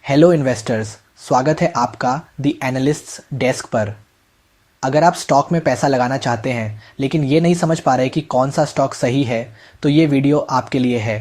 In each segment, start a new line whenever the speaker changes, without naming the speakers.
Hello investors, स्वागत है आपका द एनालिस्ट्स डेस्क पर। अगर आप स्टॉक में पैसा लगाना चाहते हैं लेकिन ये नहीं समझ पा रहे कि कौन सा स्टॉक सही है तो ये वीडियो आपके लिए है।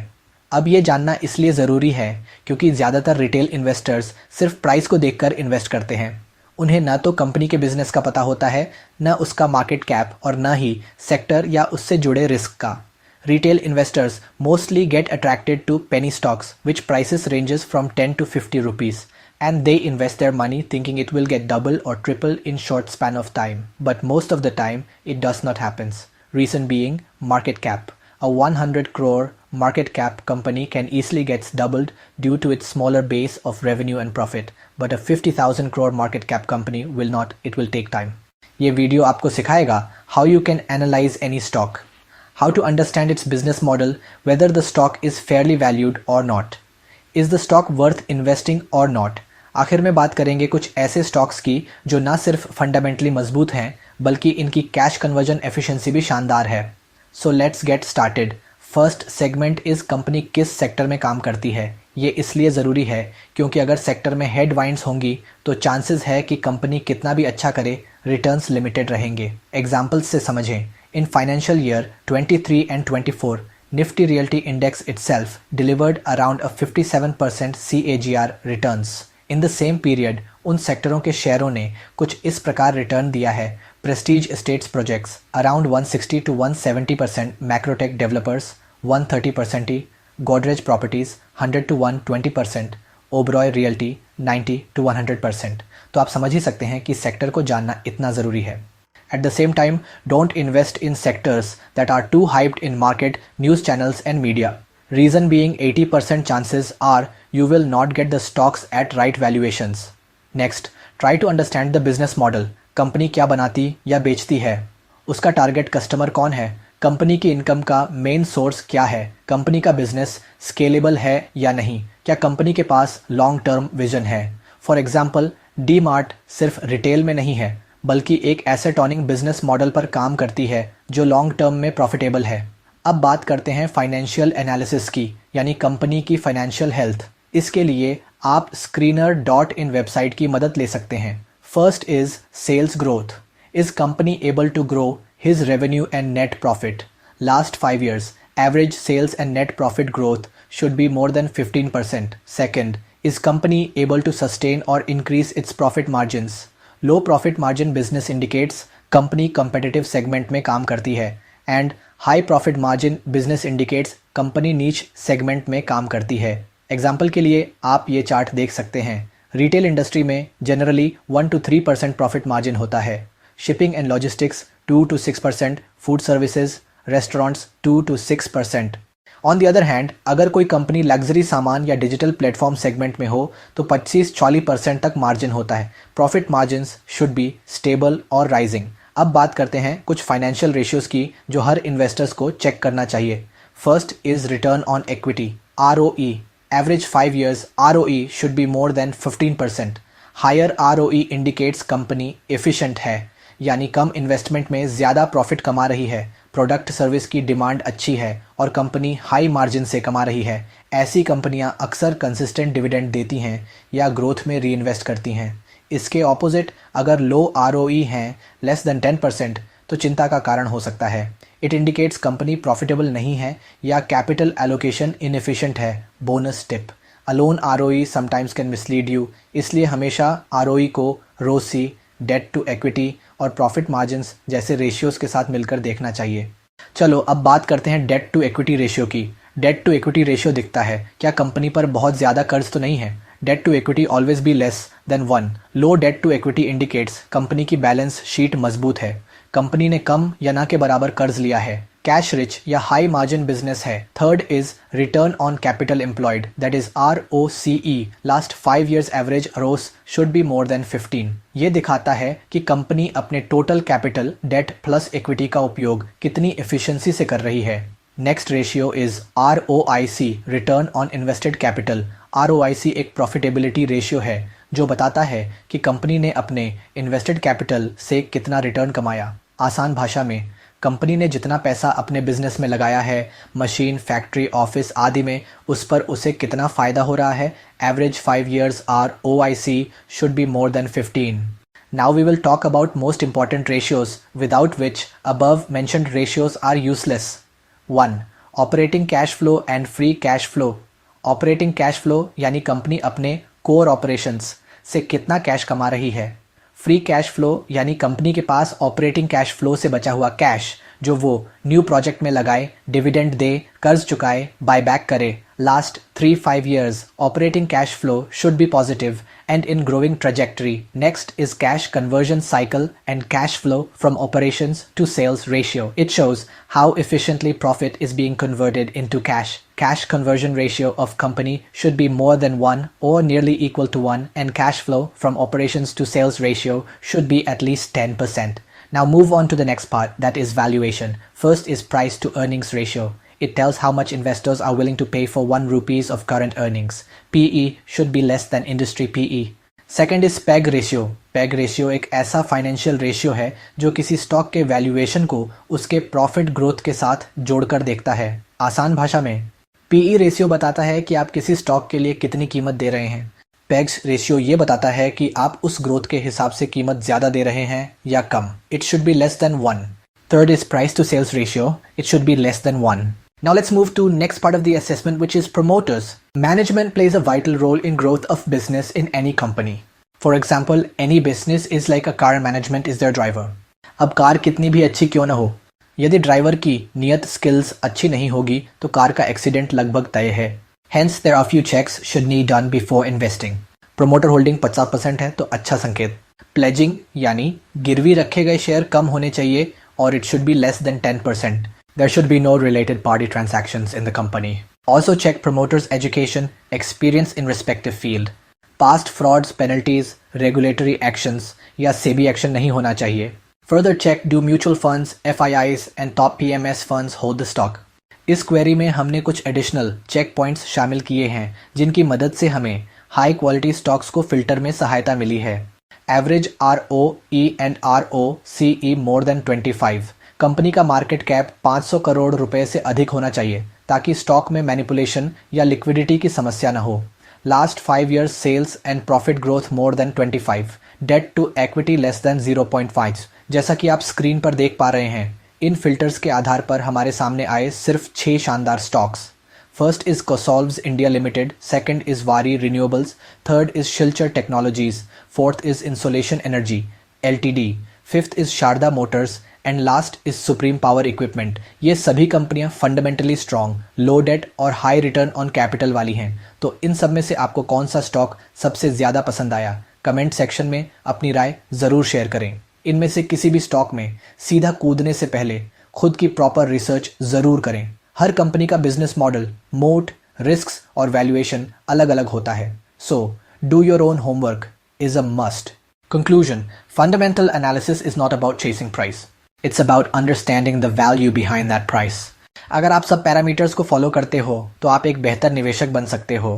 अब ये जानना इसलिए ज़रूरी है क्योंकि ज़्यादातर रिटेल इन्वेस्टर्स सिर्फ प्राइस को देखकर इन्वेस्ट करते हैं। उन्हें न तो कंपनी के बिजनेस का पता होता है, न उसका मार्केट कैप और न ही सेक्टर या उससे जुड़े रिस्क का। Retail investors mostly get attracted to penny stocks which prices ranges from 10 to 50 rupees, and they invest their money thinking it will get double or triple in short span of time. But most of the time it does not happens. Reason being market cap. A 100 crore market cap company can easily gets doubled due to its smaller base of revenue and profit, but a 50,000 crore market cap company will not. It will take time. ये video आपको सिखाएगा how you can analyze any stock, how to understand its business model, whether the stock is fairly valued or not, is the stock worth investing or not। आखिर में बात करेंगे कुछ ऐसे stocks की जो ना सिर्फ फंडामेंटली मजबूत हैं बल्कि इनकी कैश कन्वर्जन एफिशिएंसी भी शानदार है। So let's get started. First segment is company किस सेक्टर में काम करती है। ये इसलिए ज़रूरी है क्योंकि अगर सेक्टर में हेडवाइंड्स होंगी तो चांसेस है कि कंपनी कितना भी अच्छा करे रिटर्न्स लिमिटेड रहेंगे। एग्जाम्पल्स से समझें। In financial year 23 and 24, Nifty Realty Index itself delivered around a 57% CAGR returns. In the same period, उन सेक्टरों के शेयरों ने कुछ इस प्रकार रिटर्न दिया है। Prestige Estates Projects around 160 to 170%, Macrotech Developers 130%, Godrej Properties 100 to 120%, Oberoi Realty 90 to 100%। तो आप समझ ही सकते हैं कि सेक्टर को जानना इतना ज़रूरी है। At the same time, don't invest in sectors that are too hyped in market, news channels and media. Reason being 80% chances are you will not get the stocks at right valuations. Next, try to understand the business model. Company क्या बनाती या बेचती है, उसका target customer कौन है, company की income का मेन सोर्स क्या है, कंपनी का बिजनेस स्केलेबल है या नहीं, क्या कंपनी के पास लॉन्ग टर्म विजन है। फॉर एग्जाम्पल, डी मार्ट सिर्फ रिटेल में नहीं है बल्कि एक एसेट ऑनिंग बिजनेस मॉडल पर काम करती है जो लॉन्ग टर्म में प्रॉफिटेबल है। अब बात करते हैं फाइनेंशियल एनालिसिस की, यानी कंपनी की फाइनेंशियल हेल्थ। इसके लिए आप screener.in वेबसाइट की मदद ले सकते हैं। First is sales growth. Is company able to grow his revenue and net profit. Last 5 years average sales and net profit growth should be more than 15%। Second, is company able to sustain और increase its profit margins. Low profit margin business indicates company competitive segment में काम करती है, and high profit margin business indicates company niche segment में काम करती है। Example के लिए आप ये चार्ट देख सकते हैं। रिटेल इंडस्ट्री में जनरली 1 to 3% प्रॉफिट मार्जिन होता है, shipping and logistics 2 to 6%, food services restaurants 2 to 6%। On the other hand, अगर कोई कंपनी लग्जरी सामान या डिजिटल प्लेटफॉर्म सेगमेंट में हो तो 25-40% तक मार्जिन होता है। Profit margins should be stable और राइजिंग। अब बात करते हैं कुछ फाइनेंशियल रेशियोज़ की जो हर इन्वेस्टर्स को चेक करना चाहिए। First is return on equity, ROE। Average 5 years ROE should be more than 15%। Higher ROE indicates company efficient है, यानी कम इन्वेस्टमेंट में ज़्यादा प्रॉफिट कमा रही है, प्रोडक्ट सर्विस की डिमांड अच्छी है और कंपनी हाई मार्जिन से कमा रही है। ऐसी कंपनियां अक्सर कंसिस्टेंट डिविडेंड देती हैं या ग्रोथ में री इन्वेस्ट करती हैं। इसके ऑपोजिट, अगर लो ROE हैं लेस देन 10% तो चिंता का कारण हो सकता है। इट इंडिकेट्स कंपनी प्रॉफिटेबल नहीं है या कैपिटल एलोकेशन इनएफिशिएंट है। Bonus tip, alone ROE sometimes can mislead you, इसलिए हमेशा ROE को ROCE, डेट टू इक्विटी और प्रॉफिट मार्जिन्स जैसे रेशियोज़ के साथ मिलकर देखना चाहिए। चलो अब बात करते हैं डेट टू इक्विटी रेशियो की। डेट टू इक्विटी रेशियो दिखता है, क्या कंपनी पर बहुत ज़्यादा कर्ज तो नहीं है। Debt to equity always be less than 1। Low debt to equity indicates company की बैलेंस शीट मजबूत है, कंपनी ने कम या ना के बराबर कर्ज लिया है, कैश रिच या हाई मार्जिन बिजनेस है। Third is return on capital employed, that is ROCE। Last 5 years average ROS should be more than 15। ये दिखाता है कि कंपनी अपने total capital debt plus equity का उपयोग कितनी एफिशिएंसी से कर रही है। Next ratio is ROIC, return on invested capital. ROIC एक प्रॉफिटेबिलिटी रेशियो है जो बताता है कि कंपनी ने अपने इन्वेस्टेड कैपिटल से कितना रिटर्न कमाया। आसान भाषा में, कंपनी ने जितना पैसा अपने बिजनेस में लगाया है, मशीन, फैक्ट्री, ऑफिस आदि में, उस पर उसे कितना फ़ायदा हो रहा है। Average 5 years ROIC should be more than 15. Now we will talk about most important ratios without which above mentioned ratios are useless. 1. Operating cash flow and free cash flow. Operating cash flow यानी company अपने core operations से कितना cash कमा रही है। Free cash flow यानी company के पास operating cash flow से बचा हुआ कैश जो वो न्यू प्रोजेक्ट में लगाए, डिविडेंड दे, कर्ज चुकाए, बाय बैक करे। Last 3-5 years operating cash flow should be positive and in growing trajectory. Next is cash conversion cycle and cash flow from operations to sales ratio. It shows how efficiently profit is being converted into cash. Cash conversion ratio of company should be more than 1 or nearly equal to 1, and cash flow from operations to sales ratio should be at least 10%. Now move on to the next part, that is valuation. First is price to earnings ratio. It tells how much investors are willing to pay for 1 rupees of current earnings. PE should be less than industry PE. Second is PEG ratio. PEG ratio एक ऐसा financial ratio है जो किसी stock के valuation को उसके profit growth के साथ जोड़कर देखता है। आसान भाषा में PE रेशियो बताता है कि आप किसी स्टॉक के लिए कितनी कीमत दे रहे हैं। PEG रेशियो ये बताता है कि आप उस ग्रोथ के हिसाब से कीमत ज़्यादा दे रहे हैं या कम। It should be less than 1. Third is price to sales ratio. It should be less than 1. Now let's move to next part of the assessment, which is promoters. Management plays a vital role in growth of business in any company. For example, any business is like a car and management is their driver. अब car कितनी भी अच्छी क्यों ना हो, यदि driver की नियत स्किल्स अच्छी नहीं होगी तो कार का एक्सीडेंट लगभग तय है। Hence there are few checks should need done before investing. Promoter holding 50% है तो अच्छा संकेत। प्लेजिंग यानी गिरवी रखे गए शेयर कम होने चाहिए और it should be less than 10%. There should be no related party transactions in the company. Also check promoters' education, experience in respective field. Past frauds, penalties, regulatory actions या SEBI action नहीं होना चाहिए. Further check do mutual funds, FIIs and top PMS funds hold the stock. इस query में हमने कुछ additional check points शामिल किए हैं जिनकी मदद से हमें हाई क्वालिटी स्टॉक्स को फिल्टर में सहायता मिली है। Average ROE and ROCE more than 25. Company का मार्केट कैप 500 करोड़ रुपए से अधिक होना चाहिए ताकि स्टॉक में मैनिपुलेशन या लिक्विडिटी की समस्या न हो। Last 5 years sales and profit growth more than 25। Debt to equity less than 0.5। जैसा कि आप स्क्रीन पर देख पा रहे हैं, इन फिल्टर्स के आधार पर हमारे सामने आए सिर्फ 6 शानदार stocks. First is Ksolves India Limited, second is Waaree renewables, third is Shilchar technologies, fourth is insolation energy LTD, fifth is Sharda motors and last is supreme power equipment. ये सभी कंपनियां फंडामेंटली स्ट्रॉन्ग, लो डेट और हाई रिटर्न ऑन कैपिटल वाली हैं। तो इन सब में से आपको कौन सा स्टॉक सबसे ज़्यादा पसंद आया, कमेंट सेक्शन में अपनी राय ज़रूर शेयर करें। इनमें से किसी भी स्टॉक में सीधा कूदने से पहले खुद की प्रॉपर रिसर्च ज़रूर करें। हर कंपनी का बिजनेस मॉडल, मोट, रिस्क्स और वैल्यूएशन अलग अलग होता है। So do your own homework is a must. Conclusion: fundamental analysis is not about chasing price. It's about understanding the value behind that price. अगर आप सब पैरामीटर्स को फॉलो करते हो तो आप एक बेहतर निवेशक बन सकते हो।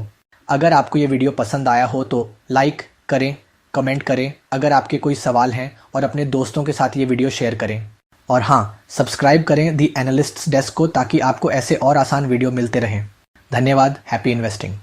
अगर आपको ये वीडियो पसंद आया हो तो लाइक करें, कमेंट करें अगर आपके कोई सवाल हैं और अपने दोस्तों के साथ ये वीडियो शेयर करें। और हाँ, सब्सक्राइब करें दी एनालिस्ट्स डेस्क को ताकि आपको ऐसे और आसान वीडियो मिलते रहें। धन्यवाद। Happy investing.